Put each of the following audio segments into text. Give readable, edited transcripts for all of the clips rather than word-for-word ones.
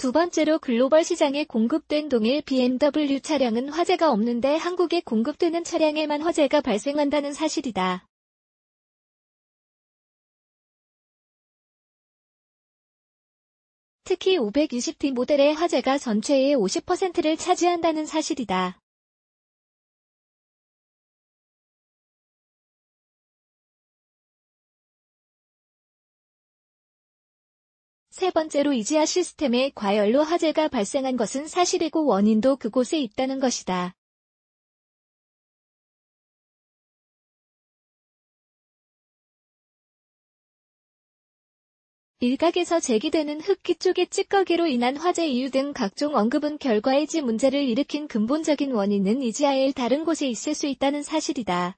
두 번째로 글로벌 시장에 공급된 동일 BMW 차량은 화재가 없는데 한국에 공급되는 차량에만 화재가 발생한다는 사실이다. 특히 520D 모델의 화재가 전체의 50%를 차지한다는 사실이다. 세 번째로 이지아 시스템에 과열로 화재가 발생한 것은 사실이고 원인도 그곳에 있다는 것이다. 일각에서 제기되는 흡기 쪽의 찌꺼기로 인한 화재 이유 등 각종 언급은 결과의 지 문제를 일으킨 근본적인 원인은 이지아의 다른 곳에 있을 수 있다는 사실이다.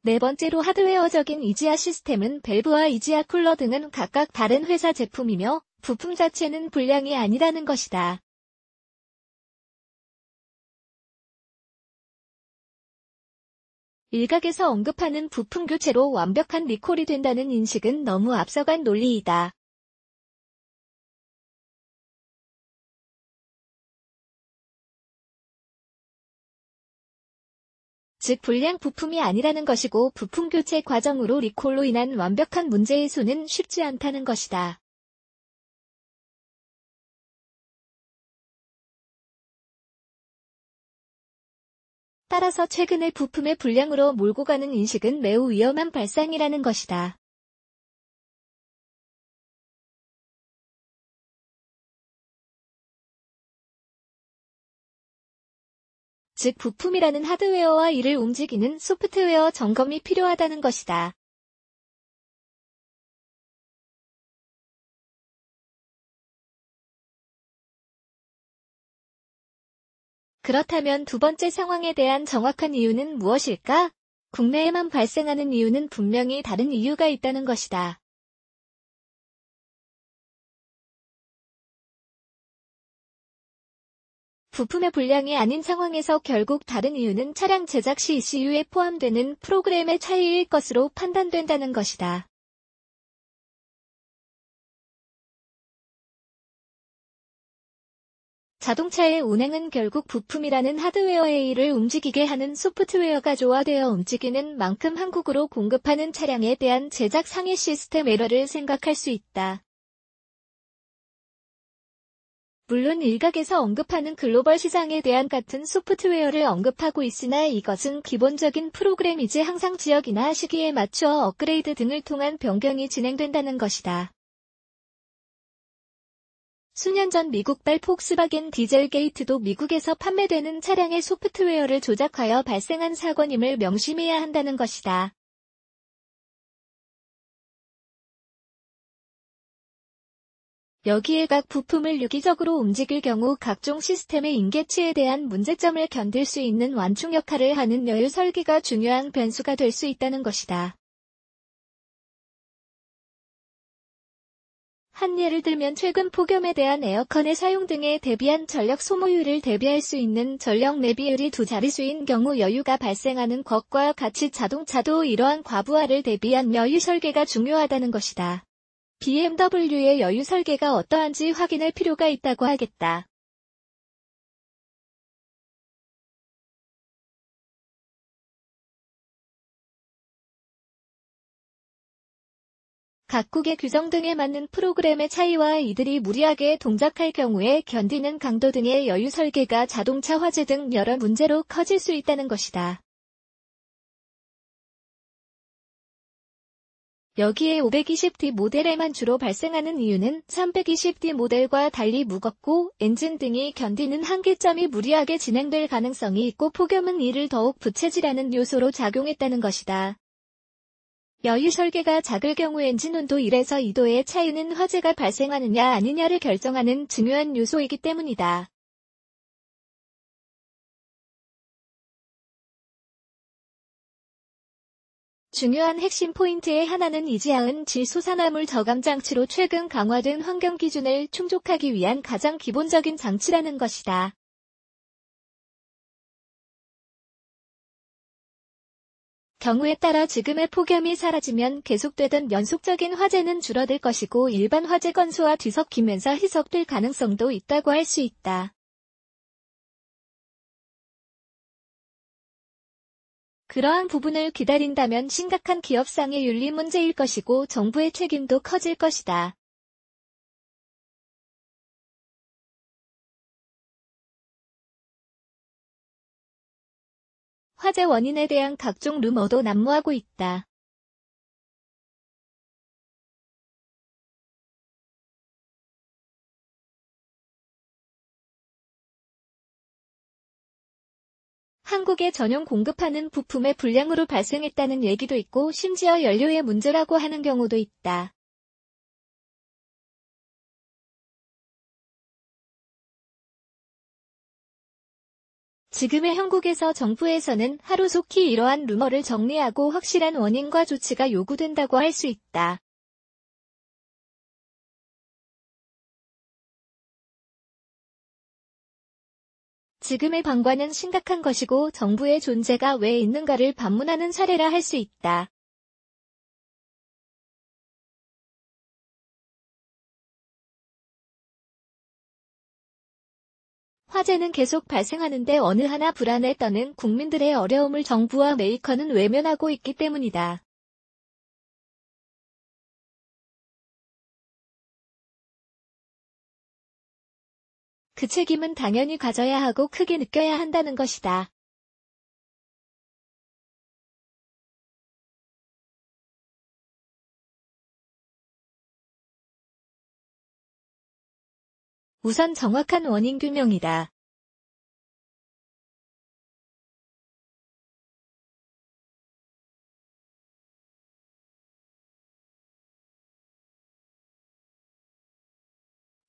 네 번째로 하드웨어적인 이지아 시스템은 밸브와 이지아 쿨러 등은 각각 다른 회사 제품이며 부품 자체는 불량이 아니라는 것이다. 일각에서 언급하는 부품 교체로 완벽한 리콜이 된다는 인식은 너무 앞서간 논리이다. 즉 불량 부품이 아니라는 것이고 부품 교체 과정으로 리콜로 인한 완벽한 문제 해소는 쉽지 않다는 것이다. 따라서 최근의 부품의 불량으로 몰고 가는 인식은 매우 위험한 발상이라는 것이다. 즉 부품이라는 하드웨어와 이를 움직이는 소프트웨어 점검이 필요하다는 것이다. 그렇다면 두 번째 상황에 대한 정확한 이유는 무엇일까? 국내에만 발생하는 이유는 분명히 다른 이유가 있다는 것이다. 부품의 불량이 아닌 상황에서 결국 다른 이유는 차량 제작 시 ECU에 포함되는 프로그램의 차이일 것으로 판단된다는 것이다. 자동차의 운행은 결국 부품이라는 하드웨어의 일을 움직이게 하는 소프트웨어가 조화되어 움직이는 만큼 한국으로 공급하는 차량에 대한 제작 상해 시스템 에러를 생각할 수 있다. 물론 일각에서 언급하는 글로벌 시장에 대한 같은 소프트웨어를 언급하고 있으나 이것은 기본적인 프로그램이지 항상 지역이나 시기에 맞추어 업그레이드 등을 통한 변경이 진행된다는 것이다. 수년 전 미국발 폭스바겐 디젤게이트도 미국에서 판매되는 차량의 소프트웨어를 조작하여 발생한 사건임을 명심해야 한다는 것이다. 여기에 각 부품을 유기적으로 움직일 경우 각종 시스템의 인계치에 대한 문제점을 견딜 수 있는 완충 역할을 하는 여유 설계가 중요한 변수가 될 수 있다는 것이다. 한 예를 들면 최근 폭염에 대한 에어컨의 사용 등에 대비한 전력 소모율을 대비할 수 있는 전력 내비율이 두 자릿수인 경우 여유가 발생하는 것과 같이 자동차도 이러한 과부하를 대비한 여유 설계가 중요하다는 것이다. BMW의 여유 설계가 어떠한지 확인할 필요가 있다고 하겠다. 각국의 규정 등에 맞는 프로그램의 차이와 이들이 무리하게 동작할 경우에 견디는 강도 등의 여유 설계가 자동차 화재 등 여러 문제로 커질 수 있다는 것이다. 여기에 520D 모델에만 주로 발생하는 이유는 320D 모델과 달리 무겁고 엔진 등이 견디는 한계점이 무리하게 진행될 가능성이 있고 폭염은 이를 더욱 부채질하는 요소로 작용했다는 것이다. 여유 설계가 작을 경우 엔진 온도 1에서 2도의 차이는 화재가 발생하느냐 아니냐를 결정하는 중요한 요소이기 때문이다. 중요한 핵심 포인트의 하나는 이지아은 질소산화물 저감 장치로 최근 강화된 환경 기준을 충족하기 위한 가장 기본적인 장치라는 것이다. 경우에 따라 지금의 폭염이 사라지면 계속되던 연속적인 화재는 줄어들 것이고 일반 화재 건수와 뒤섞이면서 희석될 가능성도 있다고 할 수 있다. 그러한 부분을 기다린다면 심각한 기업상의 윤리 문제일 것이고 정부의 책임도 커질 것이다. 화재 원인에 대한 각종 루머도 난무하고 있다. 한국에 전용 공급하는 부품의 불량으로 발생했다는 얘기도 있고 심지어 연료의 문제라고 하는 경우도 있다. 지금의 형국에서 정부에서는 하루속히 이러한 루머를 정리하고 확실한 원인과 조치가 요구된다고 할 수 있다. 지금의 방관은 심각한 것이고 정부의 존재가 왜 있는가를 반문하는 사례라 할 수 있다. 화재는 계속 발생하는데 어느 하나 불안에 떠는 국민들의 어려움을 정부와 메이커는 외면하고 있기 때문이다. 그 책임은 당연히 가져야 하고 크게 느껴야 한다는 것이다. 우선 정확한 원인 규명이다.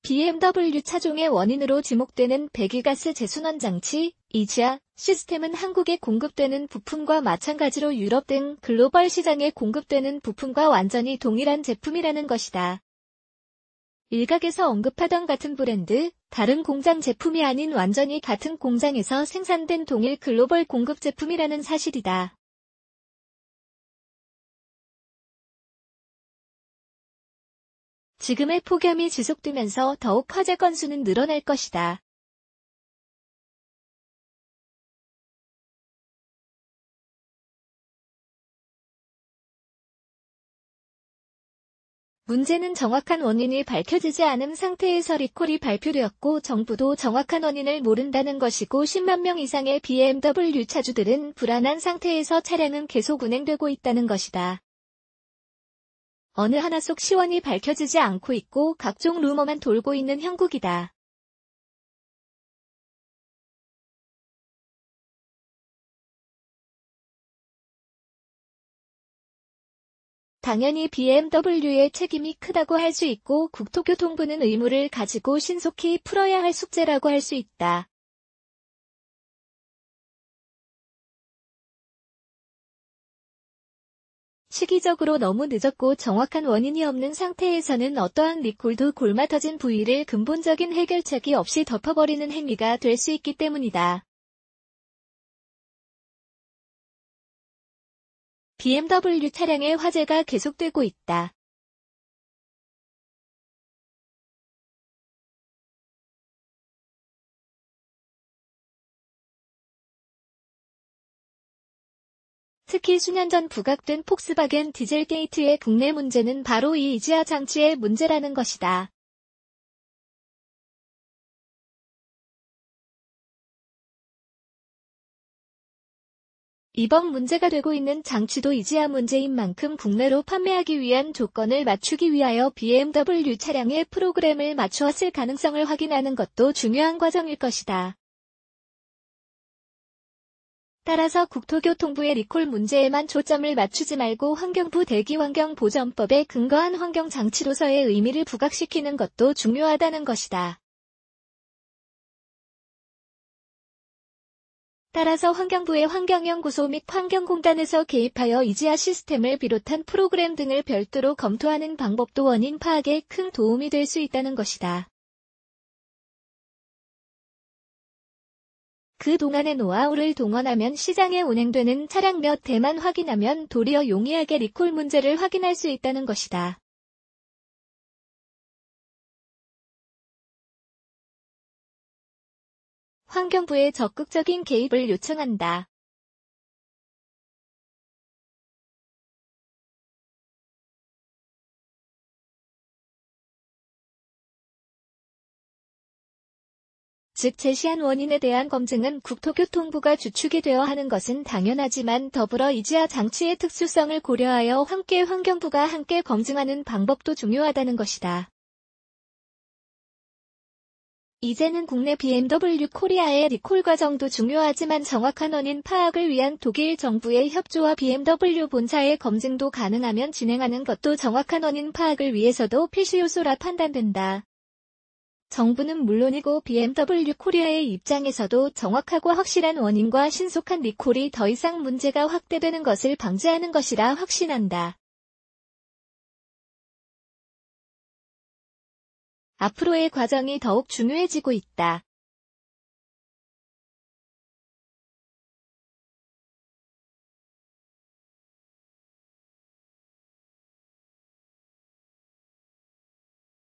BMW 차종의 원인으로 지목되는 배기가스 재순환 장치, 이지아 시스템은 한국에 공급되는 부품과 마찬가지로 유럽 등 글로벌 시장에 공급되는 부품과 완전히 동일한 제품이라는 것이다. 일각에서 언급하던 같은 브랜드, 다른 공장 제품이 아닌 완전히 같은 공장에서 생산된 동일 글로벌 공급 제품이라는 사실이다. 지금의 폭염이 지속되면서 더욱 화재 건수는 늘어날 것이다. 문제는 정확한 원인이 밝혀지지 않은 상태에서 리콜이 발표되었고 정부도 정확한 원인을 모른다는 것이고 10만 명 이상의 BMW 차주들은 불안한 상태에서 차량은 계속 운행되고 있다는 것이다. 어느 하나 속 시원이 밝혀지지 않고 있고 각종 루머만 돌고 있는 형국이다. 당연히 BMW의 책임이 크다고 할 수 있고 국토교통부는 의무를 가지고 신속히 풀어야 할 숙제라고 할 수 있다. 시기적으로 너무 늦었고 정확한 원인이 없는 상태에서는 어떠한 리콜도 골마터진 부위를 근본적인 해결책이 없이 덮어버리는 행위가 될 수 있기 때문이다. BMW 차량의 화재가 계속되고 있다. 특히 수년 전 부각된 폭스바겐 디젤게이트의 국내 문제는 바로 이 이지아 장치의 문제라는 것이다. 이번 문제가 되고 있는 장치도 이지아 문제인 만큼 국내로 판매하기 위한 조건을 맞추기 위하여 BMW 차량의 프로그램을 맞추었을 가능성을 확인하는 것도 중요한 과정일 것이다. 따라서 국토교통부의 리콜 문제에만 초점을 맞추지 말고 환경부 대기환경보전법에 근거한 환경장치로서의 의미를 부각시키는 것도 중요하다는 것이다. 따라서 환경부의 환경연구소 및 환경공단에서 개입하여 이지아 시스템을 비롯한 프로그램 등을 별도로 검토하는 방법도 원인 파악에 큰 도움이 될 수 있다는 것이다. 그 동안의 노하우를 동원하면 시장에 운행되는 차량 몇 대만 확인하면 도리어 용이하게 리콜 문제를 확인할 수 있다는 것이다. 환경부의 적극적인 개입을 요청한다. 즉 제시한 원인에 대한 검증은 국토교통부가 주축이 되어 하는 것은 당연하지만 더불어 이지아 장치의 특수성을 고려하여 함께 환경부가 함께 검증하는 방법도 중요하다는 것이다. 이제는 국내 BMW 코리아의 리콜 과정도 중요하지만 정확한 원인 파악을 위한 독일 정부의 협조와 BMW 본사의 검증도 가능하면 진행하는 것도 정확한 원인 파악을 위해서도 필수 요소라 판단된다. 정부는 물론이고 BMW 코리아의 입장에서도 정확하고 확실한 원인과 신속한 리콜이 더 이상 문제가 확대되는 것을 방지하는 것이라 확신한다. 앞으로의 과정이 더욱 중요해지고 있다.